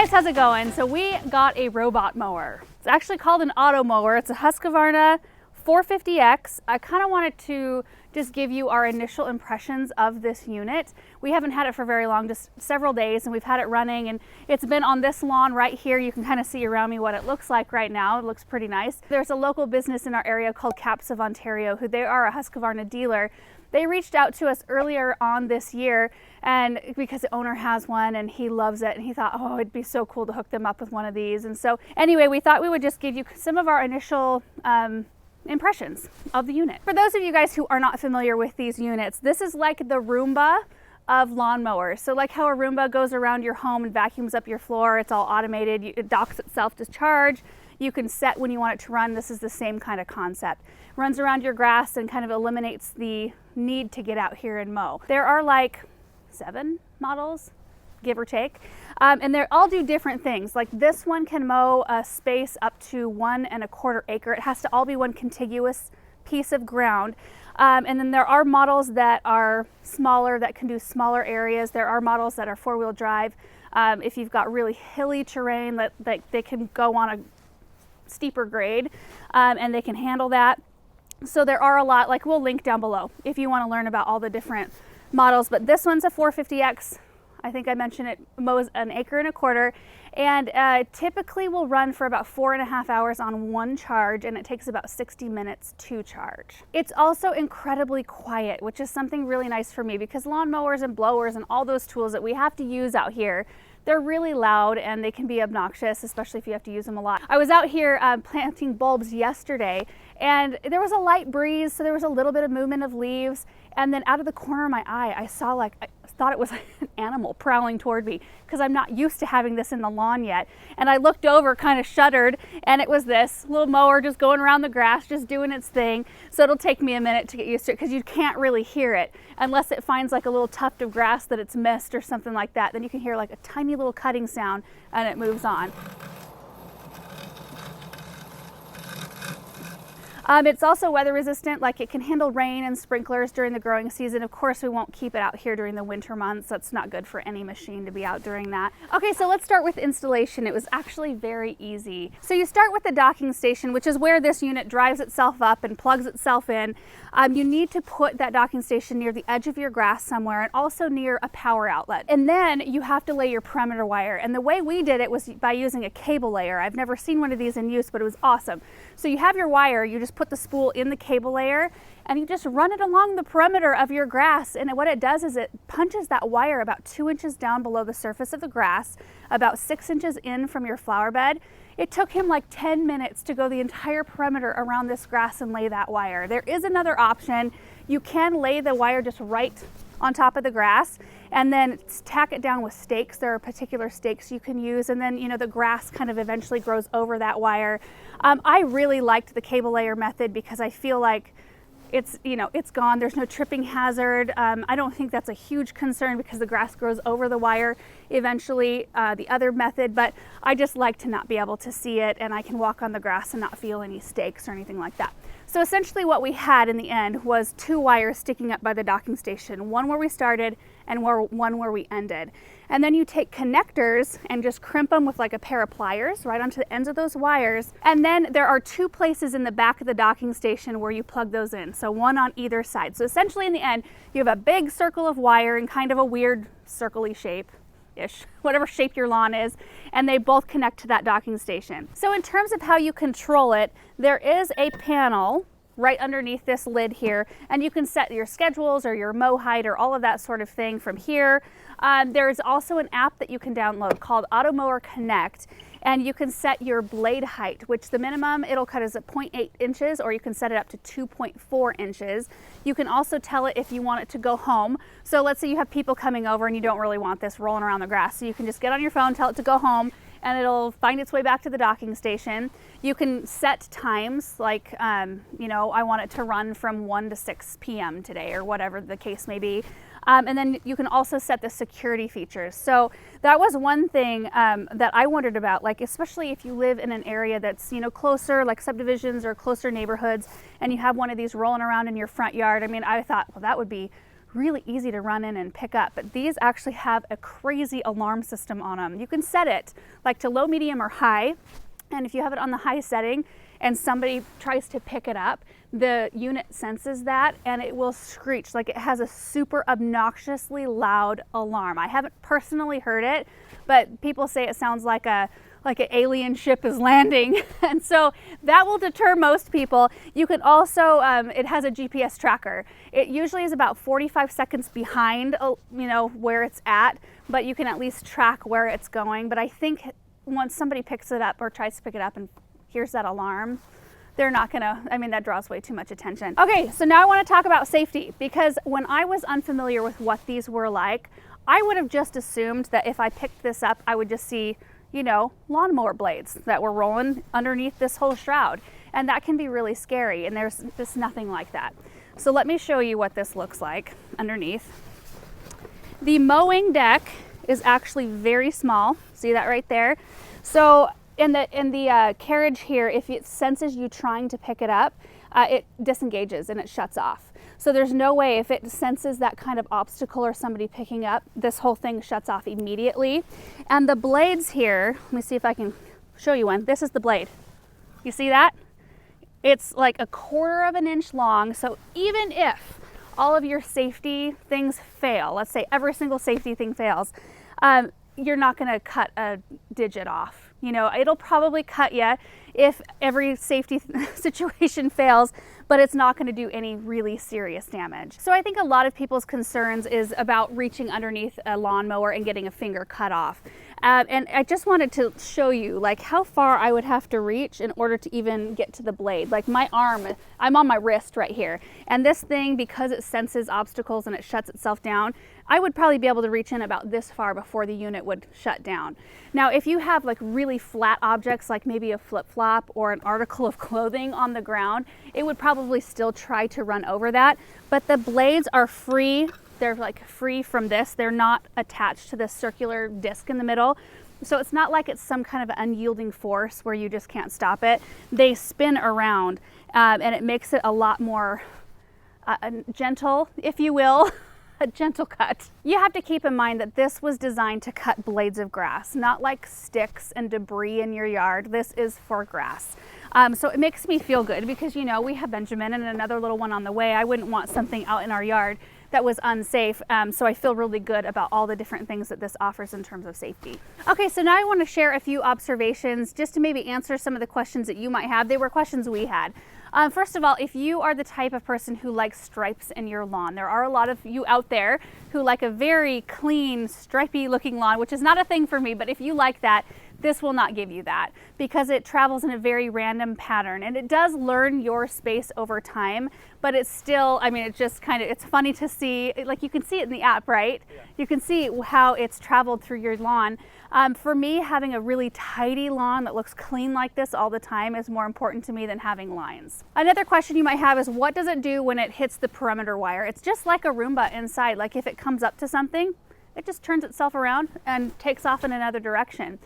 guys, how's it going? So we got a robot mower. It's actually called an Automower. It's a Husqvarna 450X. I kind of wanted to just give you our initial impressions of this unit. We haven't had it for very long, just several days, and we've had it running, and it's been on this lawn right here. You can kind of see around me what it looks like right now. It looks pretty nice. There's a local business in our area called Caps of Ontario, who they are a Husqvarna dealer. They reached out to us earlier on this year, and because the owner has one and he loves it, and he thought, oh, it'd be so cool to hook them up with one of these. And so anyway, we thought we would just give you some of our initial impressions of the unit. For those of you guys who are not familiar with these units, this is like the Roomba of lawnmowers. So like how a Roomba goes around your home and vacuums up your floor, it's all automated, it docks itself to charge. You can set when you want it to run. This is the same kind of concept. Runs around your grass and kind of eliminates the need to get out here and mow. There are like 7 models, give or take, and they all do different things. Like this one can mow a space up to 1 1/4 acre. It has to all be one contiguous piece of ground. And then there are models that are smaller, that can do smaller areas. There are models that are 4-wheel drive. If you've got really hilly terrain, that they can go on a steeper grade, and they can handle that. So there are a lot, like we'll link down below if you want to learn about all the different models. But this one's a 450X. I think I mentioned it mows 1 1/4 acre, and typically will run for about 4.5 hours on one charge, and it takes about 60 minutes to charge. It's also incredibly quiet, which is something really nice for me, because lawn mowers and blowers and all those tools that we have to use out here, they're really loud and they can be obnoxious, especially if you have to use them a lot. I was out here planting bulbs yesterday, and there was a light breeze, so there was a little bit of movement of leaves, and then out of the corner of my eye, I saw I thought it was an animal prowling toward me, because I'm not used to having this in the lawn yet. And I looked over, kind of shuddered, and it was this little mower just going around the grass, just doing its thing. So it'll take me a minute to get used to it, because you can't really hear it unless it finds like a little tuft of grass that it's missed or something like that. Then you can hear like a tiny little cutting sound, and it moves on. It's also weather resistant, like it can handle rain and sprinklers during the growing season. Of course, we won't keep it out here during the winter months. That's not good for any machine to be out during that. Okay, so let's start with installation. It was actually very easy. So you start with the docking station, which is where this unit drives itself up and plugs itself in. You need to put that docking station near the edge of your grass somewhere, and also near a power outlet. And then you have to lay your perimeter wire. And the way we did it was by using a cable layer. I've never seen one of these in use, but it was awesome. So you have your wire, you just put the spool in the cable layer, and you just run it along the perimeter of your grass. And what it does is it punches that wire about 2 inches down below the surface of the grass, about 6 inches in from your flower bed. It took him like 10 minutes to go the entire perimeter around this grass and lay that wire. There is another option. You can lay the wire just right on top of the grass and then tack it down with stakes. There are particular stakes you can use, and then the grass kind of eventually grows over that wire. I really liked the cable layer method, because I feel like it's gone. There's no tripping hazard. I don't think that's a huge concern, because the grass grows over the wire eventually, the other method, but I just like to not be able to see it, and I can walk on the grass and not feel any stakes or anything like that. So essentially what we had in the end was 2 wires sticking up by the docking station, one where we started and one where we ended. And then you take connectors and just crimp them with like a pair of pliers right onto the ends of those wires. And then there are 2 places in the back of the docking station where you plug those in. So one on either side. So essentially in the end, you have a big circle of wire in kind of a weird circle-y shape-ish, whatever shape your lawn is, and they both connect to that docking station. So in terms of how you control it, there is a panel right underneath this lid here, and you can set your schedules or your mow height or all of that sort of thing from here. There's also an app that you can download called Automower Connect, and you can set your blade height, which the minimum it'll cut is at 0.8 inches, or you can set it up to 2.4 inches. You can also tell it if you want it to go home. So let's say you have people coming over and you don't really want this rolling around the grass. So you can just get on your phone, tell it to go home, and it'll find its way back to the docking station. You can set times, like, I want it to run from 1 to 6 p.m. today, or whatever the case may be. And then you can also set the security features. So that was one thing that I wondered about, like, especially if you live in an area that's, closer, like subdivisions or closer neighborhoods, and you have one of these rolling around in your front yard. I mean, I thought, well, that would be really easy to run in and pick up, but these actually have a crazy alarm system on them. You can set it like to low, medium, or high, and if you have it on the high setting and somebody tries to pick it up, the unit senses that and it will screech. Like, it has a super obnoxiously loud alarm. I haven't personally heard it, but people say it sounds like an alien ship is landing. And so that will deter most people. You can also, it has a GPS tracker. It usually is about 45 seconds behind, where it's at, but you can at least track where it's going. But I think once somebody picks it up or tries to pick it up and hears that alarm, they're not gonna, that draws way too much attention. Okay, so now I wanna talk about safety, because when I was unfamiliar with what these were like, I would have just assumed that if I picked this up, I would just see, lawnmower blades that were rolling underneath this whole shroud. And that can be really scary, and there's just nothing like that. So let me show you what this looks like underneath. The mowing deck is actually very small. See that right there? So in the carriage here, if it senses you trying to pick it up, it disengages and it shuts off. So there's no way, if it senses that kind of obstacle or somebody picking up, this whole thing shuts off immediately. And the blades here, let me see if I can show you one. This is the blade. You see that? It's like 1/4 of an inch long. So even if all of your safety things fail, let's say every single safety thing fails, you're not gonna cut a digit off. It'll probably cut you if every safety situation fails, but it's not going to do any really serious damage. So I think a lot of people's concerns is about reaching underneath a lawnmower and getting a finger cut off. And I just wanted to show you like how far I would have to reach in order to even get to the blade. Like my arm, I'm on my wrist right here. And this thing, because it senses obstacles and it shuts itself down, I would probably be able to reach in about this far before the unit would shut down. Now, if you have like really flat objects, like maybe a flip-flop or an article of clothing on the ground, it would probably still try to run over that. But the blades are free. They're like free from this. They're not attached to this circular disc in the middle. So it's not like it's some kind of unyielding force where you just can't stop it. They spin around and it makes it a lot more gentle, if you will. A gentle cut. You have to keep in mind that this was designed to cut blades of grass, not like sticks and debris in your yard. This is for grass. So it makes me feel good because, we have Benjamin and another little one on the way. I wouldn't want something out in our yard that was unsafe. So I feel really good about all the different things that this offers in terms of safety. Okay, so now I want to share a few observations just to maybe answer some of the questions that you might have. They were questions we had. First of all, if you are the type of person who likes stripes in your lawn, there are a lot of you out there who like a very clean, stripy looking lawn, which is not a thing for me, but if you like that, this will not give you that because it travels in a very random pattern and it does learn your space over time, but it's still, it's just it's funny to see, like you can see it in the app, right? Yeah. You can see how it's traveled through your lawn. For me, having a really tidy lawn that looks clean like this all the time is more important to me than having lines. Another question you might have is, what does it do when it hits the perimeter wire? It's just like a Roomba inside. Like if it comes up to something, it just turns itself around and takes off in another direction.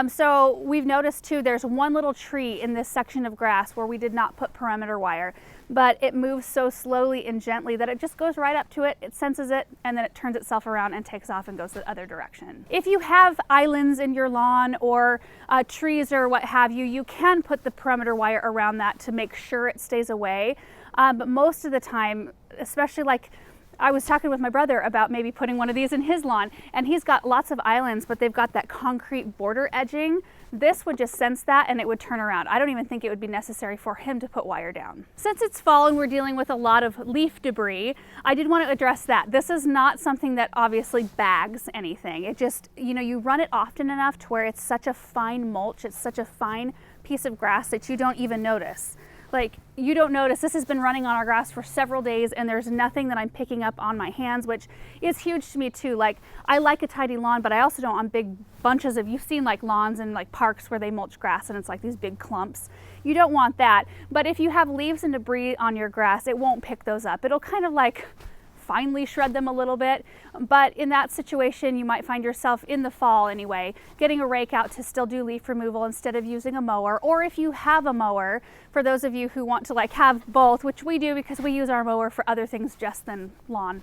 So we've noticed too, there's one little tree in this section of grass where we did not put perimeter wire, but it moves so slowly and gently that it just goes right up to it, it senses it, and then it turns itself around and takes off and goes the other direction. If you have islands in your lawn or trees or what have you, you can put the perimeter wire around that to make sure it stays away. But most of the time, especially like I was talking with my brother about maybe putting one of these in his lawn, and he's got lots of islands, but they've got that concrete border edging. This would just sense that and it would turn around. I don't even think it would be necessary for him to put wire down. Since it's fall and we're dealing with a lot of leaf debris, I did want to address that. This is not something that obviously bags anything. It just, you run it often enough to where it's such a fine mulch, it's such a fine piece of grass that you don't even notice. Like, you don't notice this has been running on our grass for several days and there's nothing that I'm picking up on my hands, which is huge to me too. Like, I like a tidy lawn, but I also don't want big bunches of, you've seen like lawns and like parks where they mulch grass and it's like these big clumps. You don't want that. But if you have leaves and debris on your grass, it won't pick those up. It'll kind of like finely shred them a little bit, but in that situation you might find yourself in the fall anyway getting a rake out to still do leaf removal instead of using a mower. Or if you have a mower, for those of you who want to like have both, which we do because we use our mower for other things just than lawn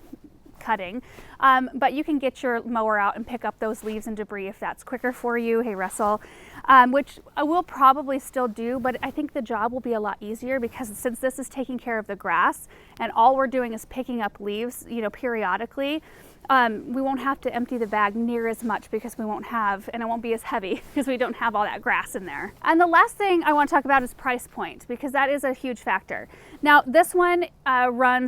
cutting. But you can get your mower out and pick up those leaves and debris if that's quicker for you. Hey, Russell. Which I will probably still do, but I think the job will be a lot easier because since this is taking care of the grass and all we're doing is picking up leaves, you know, periodically, we won't have to empty the bag near as much because we won't have, and it won't be as heavy because we don't have all that grass in there. And the last thing I want to talk about is price point, because that is a huge factor. Now this one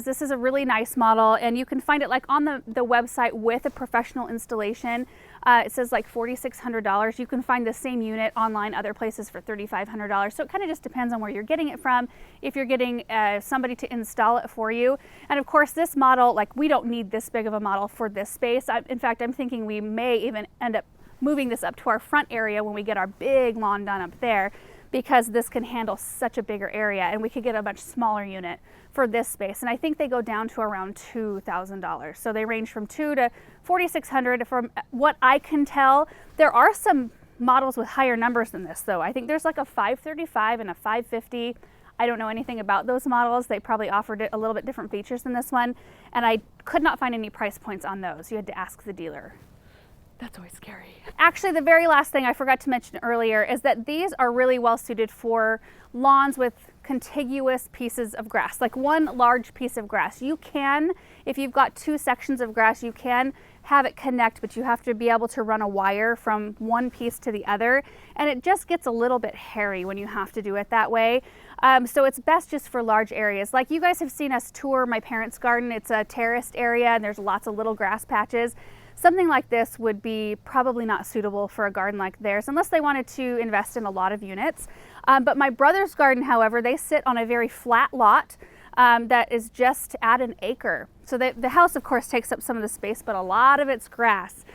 this is a really nice model, and you can find it like on the website with a professional installation. It says like $4,600. You can find the same unit online other places for $3,500. So it kind of just depends on where you're getting it from, if you're getting somebody to install it for you. And of course this model, like we don't need this big of a model for this space. In fact, I'm thinking we may even end up moving this up to our front area when we get our big lawn done up there, because this can handle such a bigger area and we could get a much smaller unit for this space. And I think they go down to around $2,000. So they range from $2,000 to $4,600. From what I can tell, there are some models with higher numbers than this though. I think there's like a 535 and a 550. I don't know anything about those models. They probably offered it a little bit different features than this one. And I could not find any price points on those. You had to ask the dealer. That's always scary. Actually, the very last thing I forgot to mention earlier is that these are really well suited for lawns with contiguous pieces of grass, like one large piece of grass. You can, if you've got two sections of grass, you can have it connect, but you have to be able to run a wire from one piece to the other. And it just gets a little bit hairy when you have to do it that way. So it's best just for large areas. Like you guys have seen us tour my parents' garden. It's a terraced area and there's lots of little grass patches. Something like this would be probably not suitable for a garden like theirs unless they wanted to invest in a lot of units. But my brother's garden, however, they sit on a very flat lot that is just at an acre. So the house, of course, takes up some of the space, but a lot of it's grass.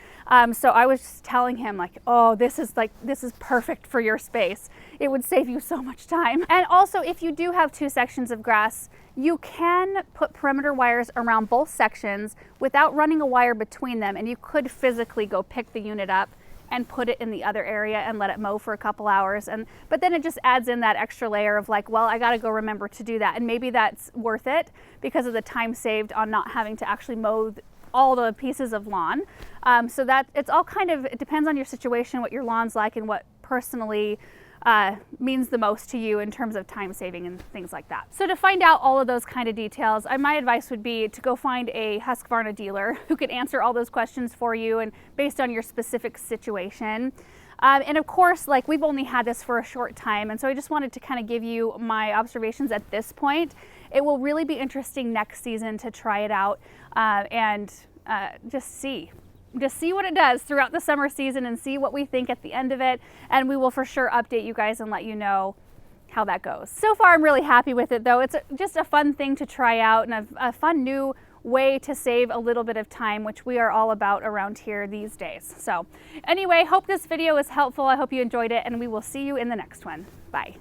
So I was just telling him like, oh, this is perfect for your space. It would save you so much time. And also, if you do have two sections of grass, you can put perimeter wires around both sections without running a wire between them. And you could physically go pick the unit up and put it in the other area and let it mow for a couple hours. But then it just adds in that extra layer of like, well, I gotta go remember to do that. And maybe that's worth it because of the time saved on not having to actually mow all the pieces of lawn. So that it's all kind of, it depends on your situation, what your lawn's like and what personally means the most to you in terms of time saving and things like that. So to find out all of those kind of details, my advice would be to go find a Husqvarna dealer who could answer all those questions for you and based on your specific situation. And of course, like we've only had this for a short time, and so I just wanted to kind of give you my observations at this point. It will really be interesting next season to try it out and just see what it does throughout the summer season and see what we think at the end of it. And we will for sure update you guys and let you know how that goes. So far, I'm really happy with it though. It's just a fun thing to try out and a fun new way to save a little bit of time, which we are all about around here these days. So anyway, hope this video was helpful. I hope you enjoyed it and we will see you in the next one. Bye.